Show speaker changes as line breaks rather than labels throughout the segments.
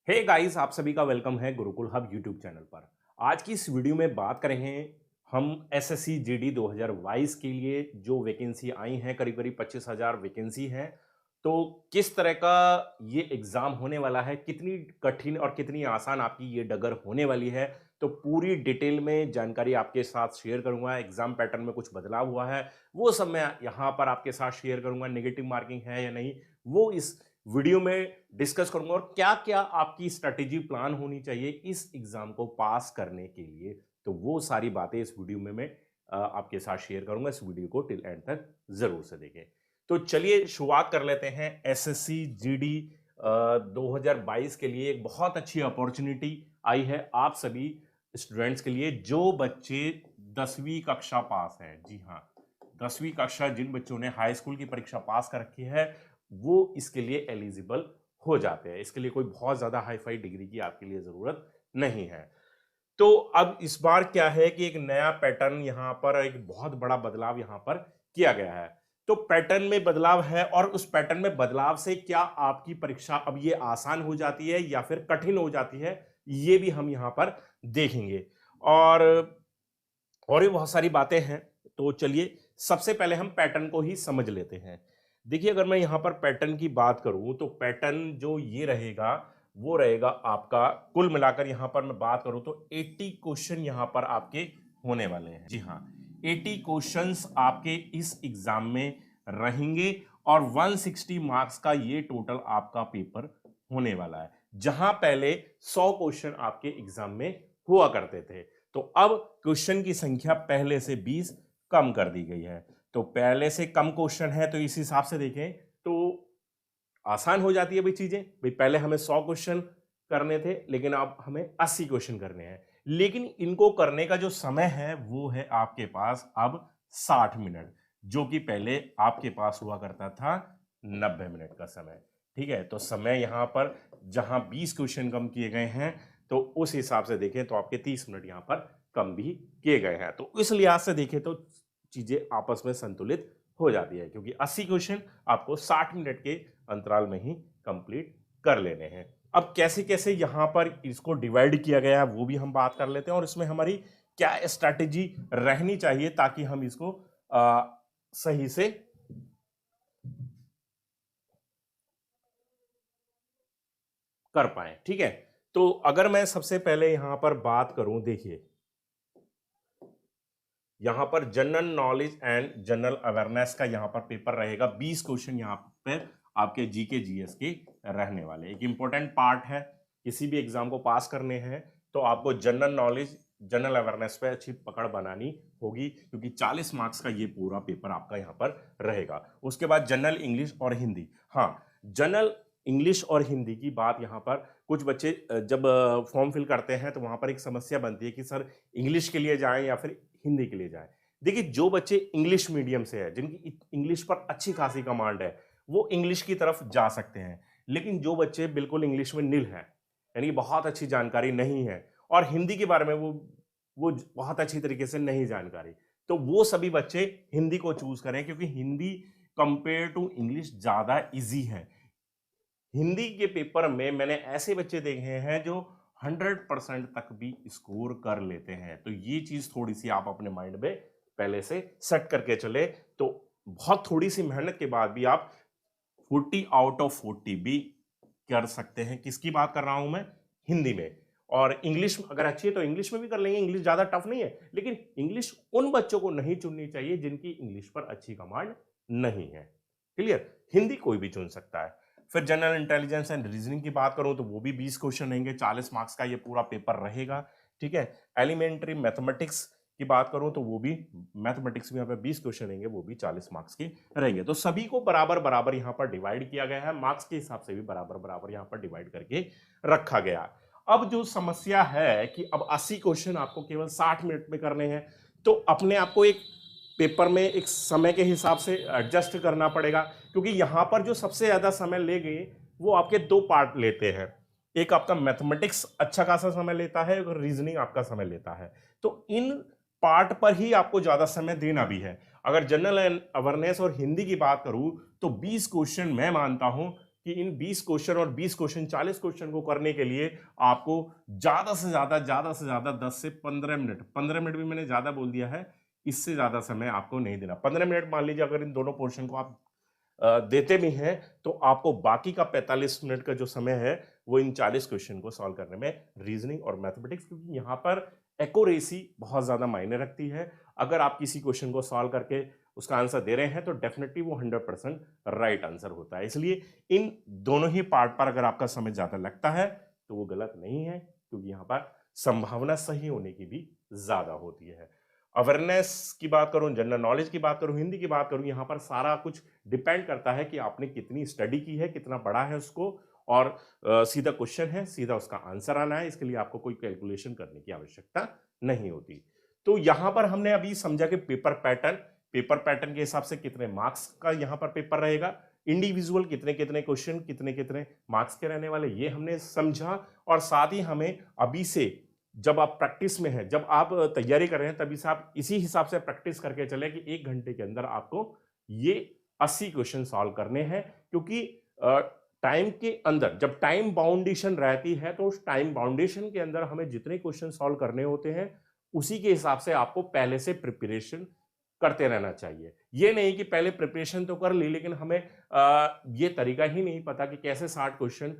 Hey guys, आप सभी का वेलकम है गुरुकुल हब यूट्यूब चैनल पर। आज की इस वीडियो में बात करेंगे हम एसएससी जीडी 2022 के लिए जो वैकेंसी आई हैं, करीब करीब 25,000 वैकेंसी हैं। तो किस तरह का ये एग्जाम होने वाला है, कितनी कठिन और कितनी आसान आपकी ये डगर होने वाली है, तो पूरी डिटेल में जानकारी आपके साथ शेयर करूंगा। एग्जाम पैटर्न में कुछ बदलाव हुआ है, वो सब मैं यहाँ पर आपके साथ शेयर करूंगा। नेगेटिव मार्किंग है या नहीं, वो इस वीडियो में डिस्कस करूंगा। और क्या क्या आपकी स्ट्रैटेजी प्लान होनी चाहिए इस एग्जाम को पास करने के लिए, तो वो सारी बातें इस वीडियो में मैं आपके साथ शेयर करूंगा। इस वीडियो को टिल एंड तक जरूर से देखें। तो चलिए शुरुआत कर लेते हैं। एसएससी जीडी 2022 के लिए एक बहुत अच्छी अपॉर्चुनिटी आई है आप सभी स्टूडेंट्स के लिए जो बच्चे 10वीं कक्षा पास हैं। जी हाँ, 10वीं कक्षा जिन बच्चों ने हाई स्कूल की परीक्षा पास कर रखी है वो इसके लिए एलिजिबल हो जाते हैं। इसके लिए कोई बहुत ज्यादा हाई फाई डिग्री की आपके लिए जरूरत नहीं है। तो अब इस बार क्या है कि एक नया पैटर्न यहां पर, एक बहुत बड़ा बदलाव यहां पर किया गया है। तो पैटर्न में बदलाव है और उस पैटर्न में बदलाव से क्या आपकी परीक्षा अब ये आसान हो जाती है या फिर कठिन हो जाती है, ये भी हम यहां पर देखेंगे। और भी बहुत सारी बातें हैं। तो चलिए सबसे पहले हम पैटर्न को ही समझ लेते हैं। देखिए, अगर मैं यहां पर पैटर्न की बात करूं तो पैटर्न जो ये रहेगा वो रहेगा आपका, कुल मिलाकर यहां पर मैं बात करूं तो 80 क्वेश्चन यहां पर आपके होने वाले हैं। जी हाँ, 80 क्वेश्चंस आपके इस एग्जाम में रहेंगे और 160 मार्क्स का ये टोटल आपका पेपर होने वाला है, जहां पहले 100 क्वेश्चन आपके एग्जाम में हुआ करते थे। तो अब क्वेश्चन की संख्या पहले से 20 कम कर दी गई है। तो पहले से कम क्वेश्चन है तो इस हिसाब से देखें तो आसान हो जाती है भाई चीजें। भाई पहले हमें 100 क्वेश्चन करने थे लेकिन अब हमें 80 क्वेश्चन करने हैं। लेकिन इनको करने का जो समय है वो है आपके पास अब 60 मिनट, जो कि पहले आपके पास हुआ करता था 90 मिनट का समय। ठीक है, तो समय यहां पर जहां 20 क्वेश्चन कम किए गए हैं तो उस हिसाब से देखें तो आपके 30 मिनट यहां पर कम भी किए गए हैं। तो इस लिहाज से देखें तो चीजें आपस में संतुलित हो जाती है, क्योंकि 80 क्वेश्चन आपको 60 मिनट के अंतराल में ही कंप्लीट कर लेने हैं। अब कैसे कैसे यहां पर इसको डिवाइड किया गया है वो भी हम बात कर लेते हैं, और इसमें हमारी क्या स्ट्रैटेजी रहनी चाहिए ताकि हम इसको सही से कर पाए। ठीक है, तो अगर मैं सबसे पहले यहां पर बात करूं, देखिए यहां पर general knowledge and general awareness का यहां पर पेपर रहेगा। 20 क्वेश्चन यहां पर आपके जीके जीएस के रहने वाले। एक इंपॉर्टेंट पार्ट है, किसी भी एग्जाम को पास करने हैं तो आपको जनरल नॉलेज जनरल अवेयरनेस पे अच्छी पकड़ बनानी होगी, क्योंकि 40 मार्क्स का ये पूरा पेपर आपका यहां पर रहेगा। उसके बाद जनरल इंग्लिश और हिंदी। हाँ, जनरल इंग्लिश और हिंदी की बात यहां पर कुछ बच्चे जब फॉर्म फिल करते हैं तो वहां पर एक समस्या बनती है कि सर इंग्लिश के लिए जाएं या फिर हिंदी के लिए जाएं। देखिए, जो बच्चे इंग्लिश मीडियम से है, जिनकी इंग्लिश पर अच्छी खासी कमांड है, वो इंग्लिश की तरफ जा सकते हैं। लेकिन जो बच्चे बिल्कुल इंग्लिश में निल हैं, यानी बहुत अच्छी जानकारी नहीं है और हिंदी के बारे में वो बहुत अच्छी तरीके से नहीं जानकारी, तो वो सभी बच्चे हिंदी को चूज करें, क्योंकि हिंदी कंपेयर टू इंग्लिश ज्यादा इजी है। हिंदी के पेपर में मैंने ऐसे बच्चे देखे हैं जो 100% तक भी स्कोर कर लेते हैं। तो ये चीज थोड़ी सी आप अपने माइंड में पहले से सेट करके चले, तो बहुत थोड़ी सी मेहनत के बाद भी आप 40 आउट ऑफ 40 भी कर सकते हैं। किसकी बात कर रहा हूं मैं? हिंदी में। और इंग्लिश अगर अच्छी है तो इंग्लिश में भी कर लेंगे, इंग्लिश ज्यादा टफ नहीं है। लेकिन इंग्लिश उन बच्चों को नहीं चुननी चाहिए जिनकी इंग्लिश पर अच्छी कमांड नहीं है। क्लियर? हिंदी कोई भी चुन सकता है। फिर जनरल इंटेलिजेंस एंड रीजनिंग की बात करूं तो वो भी 20 क्वेश्चन रहेंगे, 40 मार्क्स का ये पूरा पेपर रहेगा। ठीक है, एलिमेंट्री मैथमेटिक्स की बात करूं तो वो भी मैथमेटिक्स में यहाँ पे 20 क्वेश्चन रहेंगे, वो भी 40 मार्क्स के रहेंगे। तो सभी को बराबर बराबर यहाँ पर डिवाइड किया गया है, मार्क्स के हिसाब से भी बराबर बराबर यहाँ पर डिवाइड करके रखा गया। अब जो समस्या है कि अब 80 क्वेश्चन आपको केवल 60 मिनट में करने हैं, तो अपने आप को एक पेपर में एक समय के हिसाब से एडजस्ट करना पड़ेगा, क्योंकि यहां पर जो सबसे ज्यादा समय ले गए वो आपके दो पार्ट लेते हैं। एक आपका मैथमेटिक्स अच्छा खासा समय लेता है और रीजनिंग आपका समय लेता है। तो इन पार्ट पर ही आपको ज्यादा समय देना भी है। अगर जनरल अवेयरनेस और हिंदी की बात करूं तो 20 क्वेश्चन मैं मानता हूं कि इन 20 क्वेश्चन और 20 क्वेश्चन 40 क्वेश्चन को करने के लिए आपको ज्यादा से ज्यादा 10 से 15 मिनट भी मैंने ज्यादा बोल दिया है, इससे ज्यादा समय आपको नहीं देना। 15 मिनट मान लीजिए अगर इन दोनों पोर्शन को आप देते भी हैं तो आपको बाकी का 45 मिनट का जो समय है वो इन 40 क्वेश्चन को सॉल्व करने में, रीजनिंग और मैथमेटिक्स, क्योंकि यहाँ पर एक्यूरेसी बहुत ज्यादा मायने रखती है। अगर आप किसी क्वेश्चन को सॉल्व करके उसका आंसर दे रहे हैं तो डेफिनेटली वो 100% राइट आंसर होता है। इसलिए इन दोनों ही पार्ट पर अगर आपका समय ज्यादा लगता है तो वो गलत नहीं है, क्योंकि यहाँ पर संभावना सही होने की भी ज्यादा होती है। अवेयरनेस की बात करूं, जनरल नॉलेज की बात करूं, हिंदी की बात करूं, यहाँ पर सारा कुछ डिपेंड करता है कि आपने कितनी स्टडी की है, कितना पढ़ा है उसको, और सीधा क्वेश्चन है, सीधा उसका आंसर आना है। इसके लिए आपको कोई कैलकुलेशन करने की आवश्यकता नहीं होती। तो यहां पर हमने अभी समझा कि पेपर पैटर्न के हिसाब से कितने मार्क्स का यहां पर पेपर रहेगा, इंडिविजुअल कितने कितने क्वेश्चन कितने कितने मार्क्स के रहने वाले, ये हमने समझा। और साथ ही हमें अभी से, जब आप प्रैक्टिस में हैं, जब आप तैयारी कर रहे हैं, तभी से आप इसी हिसाब से प्रैक्टिस करके चले कि 1 घंटे के अंदर आपको ये 80 क्वेश्चन सॉल्व करने हैं। क्योंकि टाइम के अंदर जब टाइम बाउंडेशन रहती है तो उस टाइम बाउंडेशन के अंदर हमें जितने क्वेश्चन सॉल्व करने होते हैं उसी के हिसाब से आपको पहले से प्रिपरेशन करते रहना चाहिए। ये नहीं कि पहले प्रिपरेशन तो कर ली लेकिन हमें ये तरीका ही नहीं पता कि कैसे 60 क्वेश्चन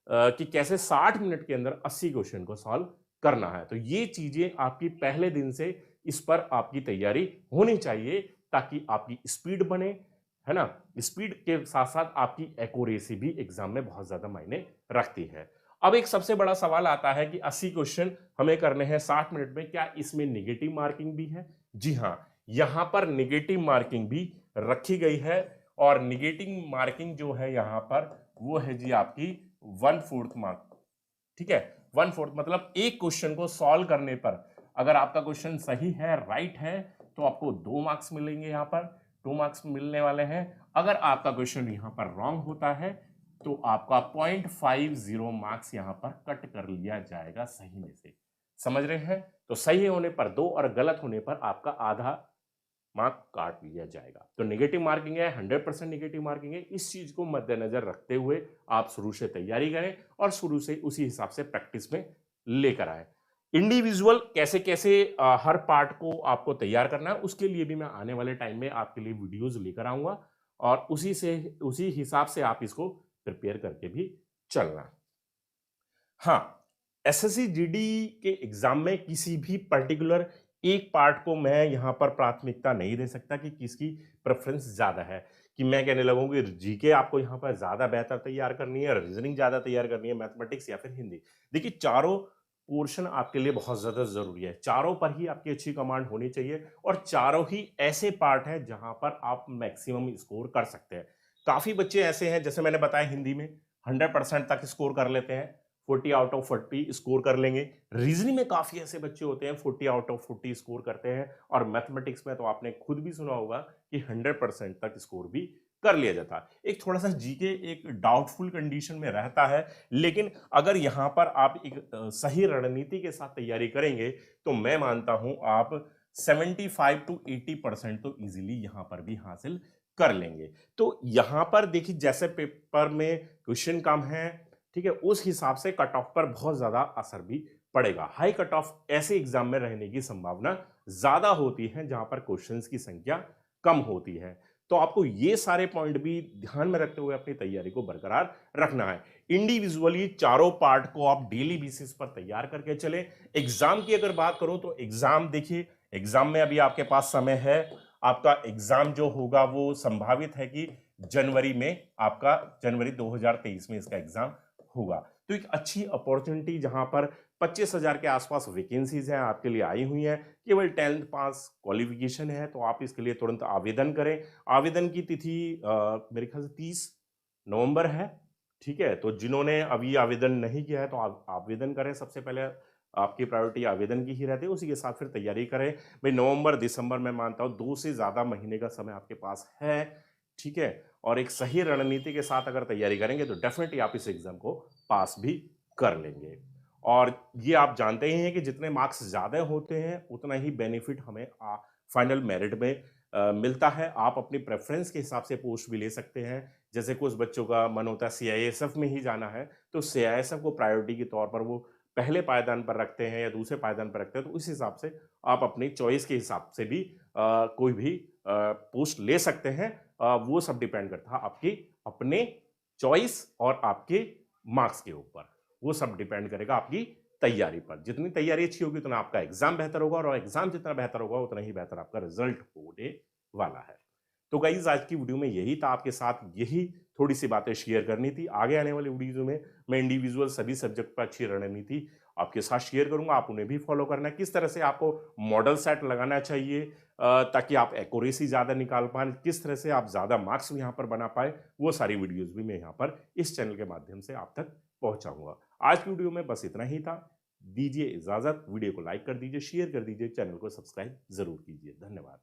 कि कैसे 60 मिनट के अंदर 80 क्वेश्चन को सॉल्व करना है। तो ये चीजें आपकी पहले दिन से इस पर आपकी तैयारी होनी चाहिए, ताकि आपकी स्पीड बने, है ना। स्पीड के साथ साथ आपकी एक्यूरेसी भी एग्जाम में बहुत ज्यादा मायने रखती है। अब एक सबसे बड़ा सवाल आता है कि 80 क्वेश्चन हमें करने हैं 60 मिनट में, क्या इसमें निगेटिव मार्किंग भी है? जी हाँ, यहां पर निगेटिव मार्किंग भी रखी गई है। और निगेटिव मार्किंग जो है यहां पर वो है जी आपकी 1/4 मार्क। ठीक है, 1/4 मतलब एक क्वेश्चन को सॉल्व करने पर अगर आपका क्वेश्चन सही है, राइट है, तो आपको 2 मार्क्स मिलेंगे, यहाँ पर 2 मार्क्स मिलने वाले हैं। अगर आपका क्वेश्चन यहाँ पर रॉन्ग होता है तो आपका 0.50 मार्क्स यहाँ पर कट कर लिया जाएगा सही में से। समझ रहे हैं? तो सही होने पर 2 और गलत होने पर आपका आधा मार्क काट लिया जाएगा। तो नेगेटिव मार्किंग है, 100% नेगेटिव मार्किंग है। इस चीज को मद्देनजर रखते हुए आप शुरू से तैयारी करें और शुरू से उसी हिसाब से प्रैक्टिस में लेकर आए। इंडिविजुअल कैसे कैसे हर पार्ट को आपको तैयार करना है, उसके लिए भी मैं आने वाले टाइम में आपके लिए वीडियोस लेकर आऊंगा और उसी हिसाब से आप इसको प्रिपेयर करके भी चलना। हाँ, एसएससी जीडी के एग्जाम में किसी भी पर्टिकुलर एक पार्ट को मैं यहां पर प्राथमिकता नहीं दे सकता कि किसकी प्रेफरेंस ज्यादा है, कि मैं कहने लगूं कि जीके आपको यहां पर ज्यादा बेहतर तैयार करनी है, रीजनिंग ज्यादा तैयार करनी है, मैथमेटिक्स या फिर हिंदी। देखिए, चारों पोर्शन आपके लिए बहुत ज्यादा जरूरी है, चारों पर ही आपकी अच्छी कमांड होनी चाहिए और चारों ही ऐसे पार्ट हैं जहां पर आप मैक्सिमम स्कोर कर सकते हैं। काफी बच्चे ऐसे हैं, जैसे मैंने बताया, हिंदी में 100% तक स्कोर कर लेते हैं, 40 आउट ऑफ 40 स्कोर कर लेंगे। रीजनिंग में काफी ऐसे बच्चे होते हैं 40 आउट ऑफ 40 स्कोर करते हैं, और मैथमेटिक्स में तो आपने खुद भी सुना होगा कि 100% तक स्कोर भी कर लिया जाता है। एक थोड़ा सा जीके एक डाउटफुल कंडीशन में रहता है, लेकिन अगर यहां पर आप एक सही रणनीति के साथ तैयारी करेंगे तो मैं मानता हूं आप 75 to 80% तो इजीली यहां पर भी हासिल कर लेंगे। तो यहां पर देखिए, जैसे पेपर में क्वेश्चन कम है, ठीक है, उस हिसाब से कट ऑफ पर बहुत ज्यादा असर भी पड़ेगा। हाई कट ऑफ ऐसे एग्जाम में रहने की संभावना ज्यादा होती है जहां पर क्वेश्चंस की संख्या कम होती है। तो आपको ये सारे पॉइंट भी ध्यान में रखते हुए अपनी तैयारी को बरकरार रखना है। इंडिविजुअली चारों पार्ट को आप डेली बेसिस पर तैयार करके चले। एग्जाम की अगर बात करूं तो एग्जाम देखिए, एग्जाम में अभी आपके पास समय है। आपका एग्जाम जो होगा वो संभावित है कि जनवरी 2023 में इसका एग्जाम होगा। तो एक अच्छी अपॉर्चुनिटी जहां पर 25,000 के आसपास वैकेंसीज हैं आपके लिए आई हुई हैं, केवल 10th पास क्वालिफिकेशन है, तो आप इसके लिए तुरंत आवेदन करें। आवेदन की तिथि मेरे ख्याल से 30 नवंबर है। ठीक है, तो जिन्होंने अभी आवेदन नहीं किया है तो आवेदन करें। सबसे पहले आपकी प्रायोरिटी आवेदन की ही रहती है, उसी के साथ फिर तैयारी करें। भाई नवंबर दिसंबर में मानता हूँ 2 से ज्यादा महीने का समय आपके पास है। ठीक है, और एक सही रणनीति के साथ अगर तैयारी करेंगे तो डेफिनेटली आप इस एग्जाम को पास भी कर लेंगे। और ये आप जानते ही हैं कि जितने मार्क्स ज्यादा होते हैं उतना ही बेनिफिट हमें फाइनल मेरिट में मिलता है। आप अपनी प्रेफ़रेंस के हिसाब से पोस्ट भी ले सकते हैं। जैसे कुछ बच्चों का मन होता है सीआईएसएफ में ही जाना है, तो सीआईएसएफ को प्रायोरिटी के तौर पर वो पहले पायदान पर रखते हैं या दूसरे पायदान पर रखते हैं, तो उस हिसाब से आप अपनी चॉइस के हिसाब से भी कोई भी पोस्ट ले सकते हैं। वो सब डिपेंड करता है आपकी अपने चॉइस और आपके मार्क्स के ऊपर। वो सब डिपेंड करेगा आपकी तैयारी पर। जितनी तैयारी अच्छी होगी उतना आपका एग्ज़ाम बेहतर होगा और एग्ज़ाम जितना बेहतर होगा उतना ही बेहतर आपका रिज़ल्ट होने वाला है। तो गाइज़ आज की वीडियो में यही था, आपके साथ यही थोड़ी-सी बातें शेयर करनी थी। आगे आने वाली वीडियोज़ में मैं इंडिविजुअल सभी सब्जेक्ट पर अच्छी रणनीति आपके साथ शेयर करूँगा, आप उन्हें भी फॉलो करना है। किस तरह से आपको मॉडल सेट लगाना चाहिए ताकि आप एक्यूरेसी ज़्यादा निकाल पाएँ, किस तरह से आप ज़्यादा मार्क्स यहाँ पर बना पाएँ, वो सारी वीडियोज़ भी मैं यहाँ पर इस चैनल के माध्यम से आप तक पहुँचाऊँगा। आज की वीडियो में बस इतना ही था। दीजिए इजाज़त, वीडियो को लाइक कर दीजिए, शेयर कर दीजिए, चैनल को सब्सक्राइब ज़रूर कीजिए। धन्यवाद।